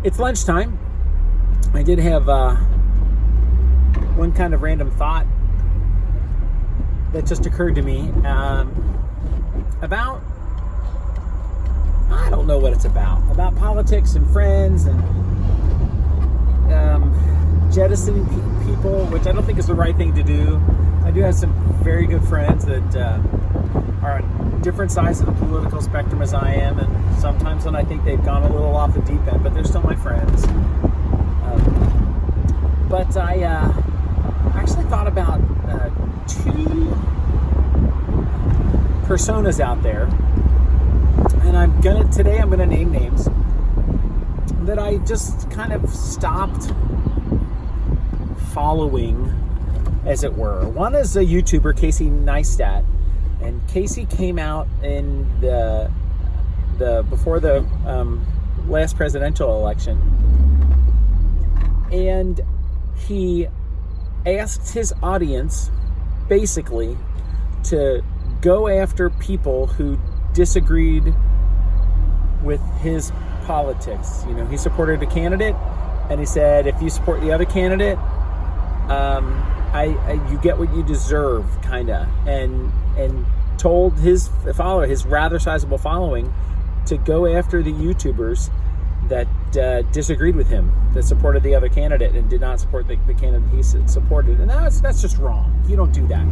It's lunchtime. I did have one kind of random thought that just occurred to me about, I don't know what it's about politics and friends and jettisoning people, which I don't think is the right thing to do. I do have some very good friends that are on different sides of the political spectrum as I am, and sometimes when I think they've gone a little off the deep end, but they're still my friends. But I actually thought about two personas out there, and today I'm gonna name names that I just kind of stopped following, as it were. One is a YouTuber, Casey Neistat, and Casey came out in the before the last presidential election, and he asked his audience basically to go after people who disagreed with his politics. You know, he supported a candidate, and he said, if you support the other candidate, you get what you deserve, kinda, and told his follower, his rather sizable following, to go after the YouTubers that disagreed with him, that supported the other candidate and did not support the candidate he supported. And that's just wrong. You don't do that.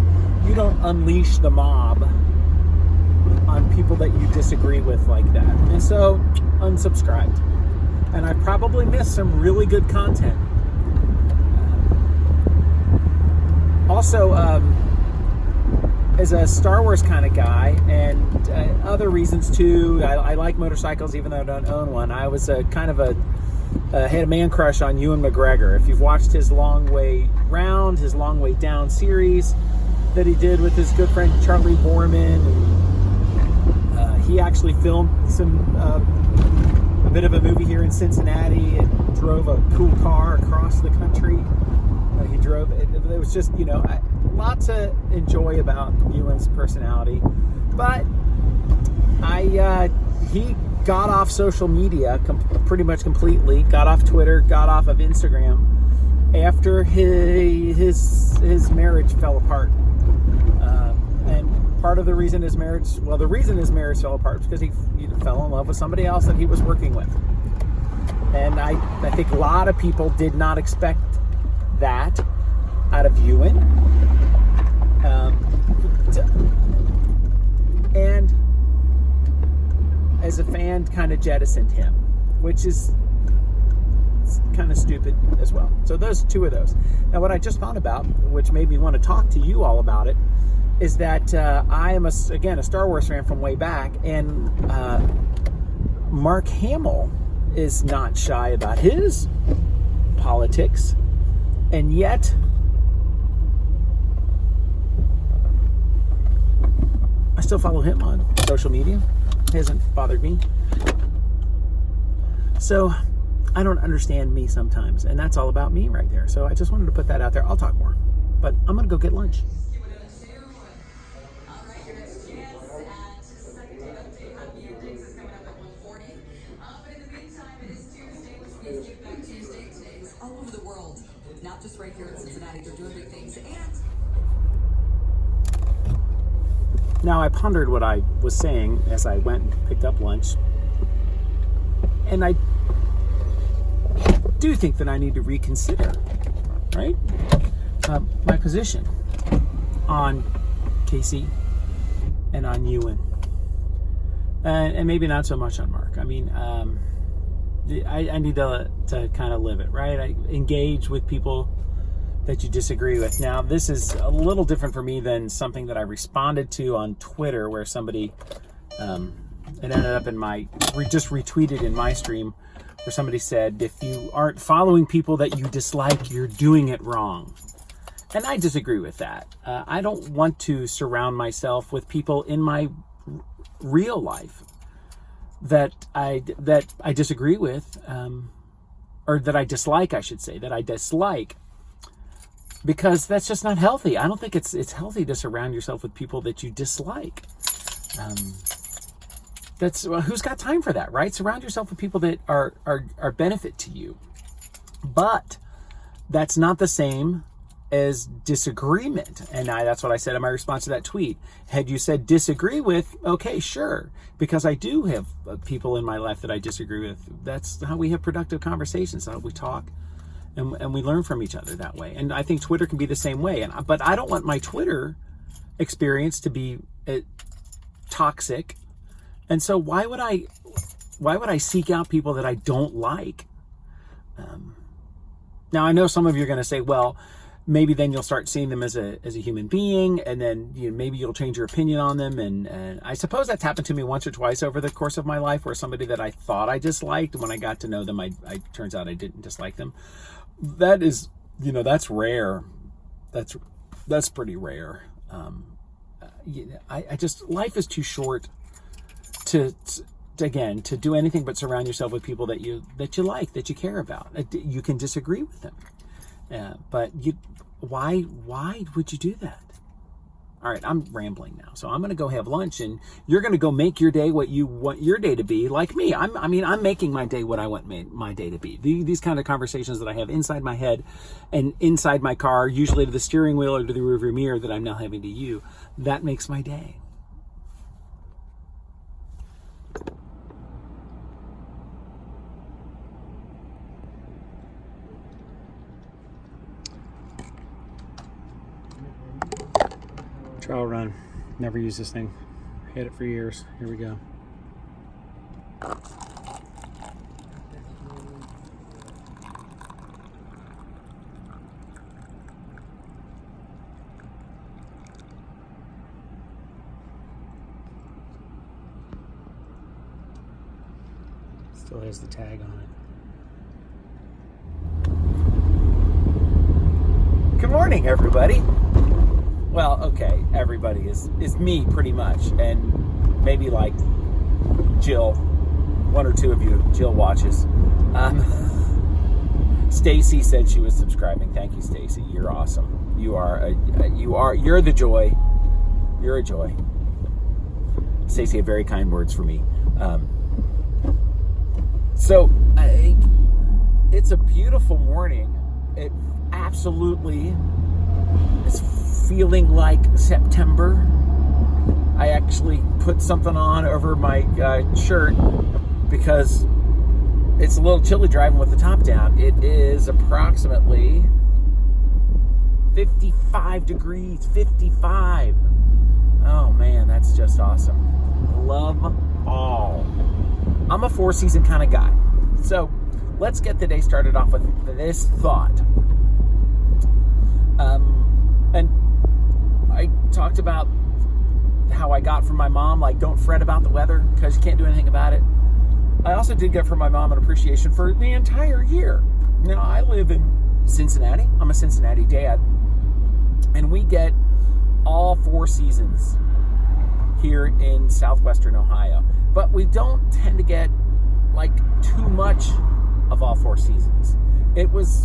You don't unleash the mob on people that you disagree with like that. And so, unsubscribed. And I probably missed some really good content. Also, as a Star Wars kind of guy, and other reasons too, I like motorcycles even though I don't own one. I was had a man crush on Ewan McGregor. If you've watched his Long Way Round, his Long Way Down series that he did with his good friend Charlie Borman, and he actually filmed a bit of a movie here in Cincinnati and drove a cool car across the country. He drove it. It was just, a lot to enjoy about Ewan's personality. But he got off social media pretty much completely, got off Twitter, got off of Instagram after his marriage fell apart. And part of the reason his marriage fell apart was because he fell in love with somebody else that he was working with. And I think a lot of people did not expect that out of Ewan. And as a fan, kind of jettisoned him, which is kind of stupid as well. So those two of those. Now, what I just thought about, which made me want to talk to you all about it, is that I am, a Star Wars fan from way back, and Mark Hamill is not shy about his politics, and yet I still follow him on social media. It hasn't bothered me. So I don't understand me sometimes, and that's all about me right there. So I just wanted to put that out there. I'll talk more, but I'm gonna go get lunch. All over the world, not just right here in Cincinnati. They're doing big things. And now, I pondered what I was saying as I went and picked up lunch, and I do think that I need to reconsider, right, my position on Casey and on Ewan, and maybe not so much on Mark. I mean, I need to kind of live it, right? I engage with people that you disagree with. Now, this is a little different for me than something that I responded to on Twitter, where somebody, it ended up just retweeted in my stream, where somebody said, if you aren't following people that you dislike, you're doing it wrong. And I disagree with that. I don't want to surround myself with people in my real life that I disagree with, or that I dislike, I should say, that I dislike, because that's just not healthy. I don't think it's healthy to surround yourself with people that you dislike. well, who's got time for that, right? Surround yourself with people that are benefit to you. But that's not the same as disagreement. And that's what I said in my response to that tweet. Had you said disagree with, okay, sure. Because I do have people in my life that I disagree with. That's how we have productive conversations, how we talk and we learn from each other that way. And I think Twitter can be the same way. But I don't want my Twitter experience to be toxic. And so why would I seek out people that I don't like? Now I know some of you are going to say, well, maybe then you'll start seeing them as a human being, and then maybe you'll change your opinion on them. And I suppose that's happened to me once or twice over the course of my life, where somebody that I thought I disliked, when I got to know them, I turns out I didn't dislike them. That is, that's rare. That's pretty rare. I just, life is too short to do anything but surround yourself with people that you like, that you care about. You can disagree with them, but why would you do that? All right, I'm rambling now, so I'm going to go have lunch, and you're going to go make your day what you want your day to be. Like me, I'm making my day what I want my day to be. These kind of conversations that I have inside my head and inside my car, usually to the steering wheel or to the rearview mirror that I'm now having to you, that makes my day. Trial run. Never used this thing. Had it for years. Here we go. Still has the tag on it. Good morning, everybody. Well, okay, everybody is me pretty much, and maybe like Jill, one or two of you, Jill watches. Stacy said she was subscribing. Thank you, Stacy. You're awesome. You're the joy. You're a joy. Stacy had very kind words for me. So it's a beautiful morning. It absolutely is feeling like September. I actually put something on over my shirt because it's a little chilly driving with the top down. It is approximately 55 degrees, 55. Oh man, that's just awesome. Love all. I'm a four-season kind of guy. So let's get the day started off with this thought. And I talked about how I got from my mom, like, don't fret about the weather because you can't do anything about it. I also did get from my mom an appreciation for the entire year. Now, I live in Cincinnati. I'm a Cincinnati dad. And we get all four seasons here in southwestern Ohio. But we don't tend to get, like, too much of all four seasons.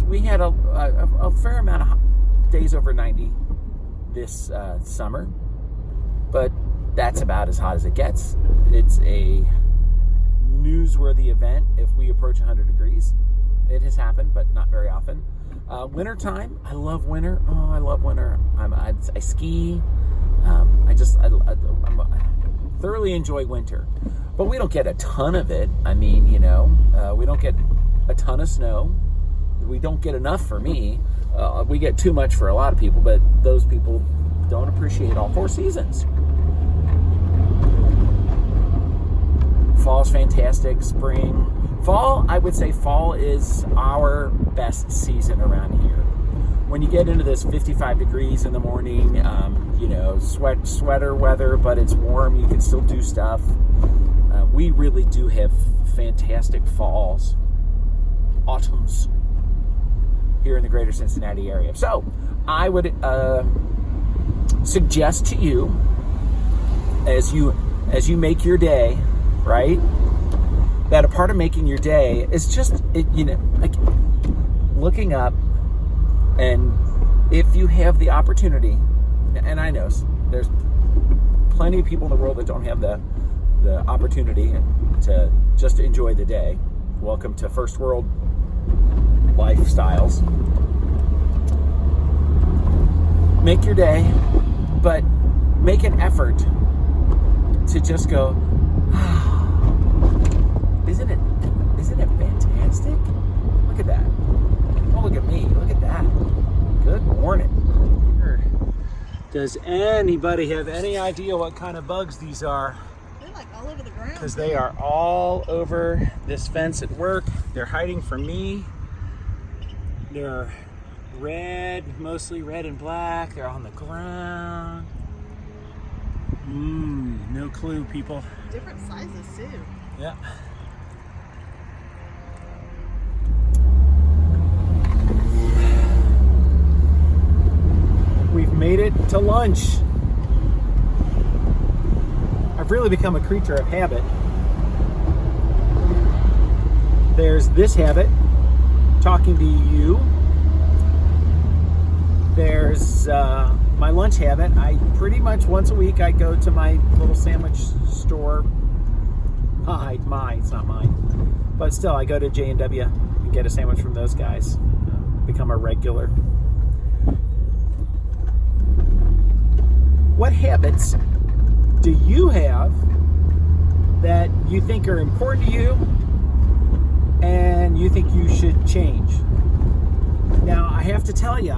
We had a fair amount of days over 90 this summer, but that's about as hot as it gets. It's a newsworthy event if we approach 100 degrees. It has happened, but not very often. Wintertime, I love winter. Oh, I love winter. I ski. I thoroughly enjoy winter, but we don't get a ton of it. I mean, we don't get a ton of snow. We don't get enough for me. We get too much for a lot of people, but those people don't appreciate all four seasons. Fall's fantastic. Spring. Fall, I would say fall is our best season around here. When you get into this 55 degrees in the morning, sweater weather, but it's warm, you can still do stuff. We really do have fantastic falls, autumns here in the greater Cincinnati area. So I would suggest to you, as you make your day, right, that a part of making your day is just like looking up, and if you have the opportunity, and I know there's plenty of people in the world that don't have the the opportunity to just enjoy the day. Welcome to first world lifestyles. Make your day, but make an effort to just go, isn't it fantastic? Look at that. Oh, look at me. Look at that. Good morning. Does anybody have any idea what kind of bugs these are? They're like all over the ground. Because they are all over this fence at work. They're hiding from me. They're red, mostly red and black. They're on the ground. No clue, people. Different sizes too. Yeah. We've made it to lunch. I've really become a creature of habit. There's this habit, talking to you. There's my lunch habit. I pretty much once a week I go to my little sandwich store. It's not mine. But still, I go to J&W and get a sandwich from those guys. Become a regular. What habits do you have that you think are important to you and you think you should change? Now, I have to tell you,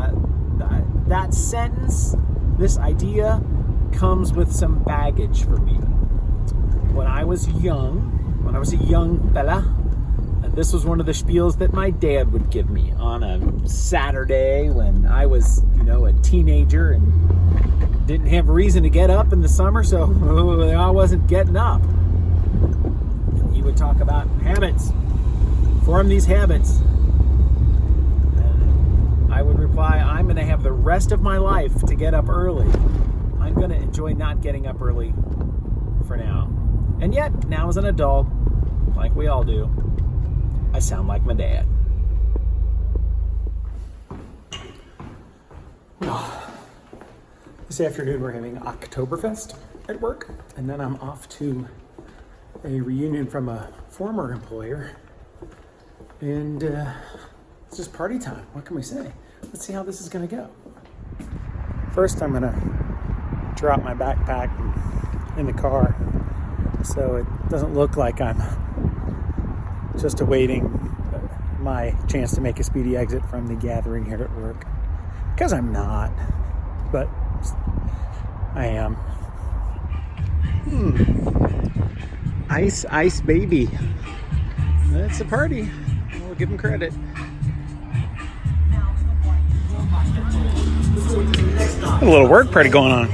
that sentence, this idea, comes with some baggage for me. When I was a young fella, this was one of the spiels that my dad would give me on a Saturday when I was, a teenager and didn't have a reason to get up in the summer, so I wasn't getting up. He would talk about habits. Form these habits. And I would reply, I'm going to have the rest of my life to get up early. I'm going to enjoy not getting up early for now. And yet, now as an adult, like we all do, I sound like my dad. This afternoon we're having Oktoberfest at work, and then I'm off to a reunion from a former employer. And it's just party time. What can we say? Let's see how this is going to go. First, I'm going to drop my backpack in the car so it doesn't look like I'm just awaiting my chance to make a speedy exit from the gathering here at work. Because I'm not, but I am. Ice baby. That's a party. We'll give him credit. A little work party going on.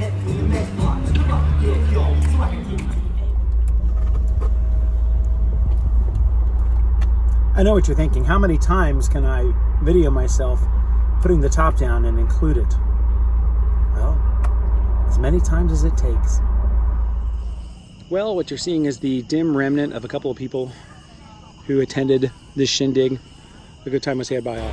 I know what you're thinking. How many times can I video myself putting the top down and include it? Well, as many times as it takes. Well, what you're seeing is the dim remnant of a couple of people who attended this shindig. A good time was had by all.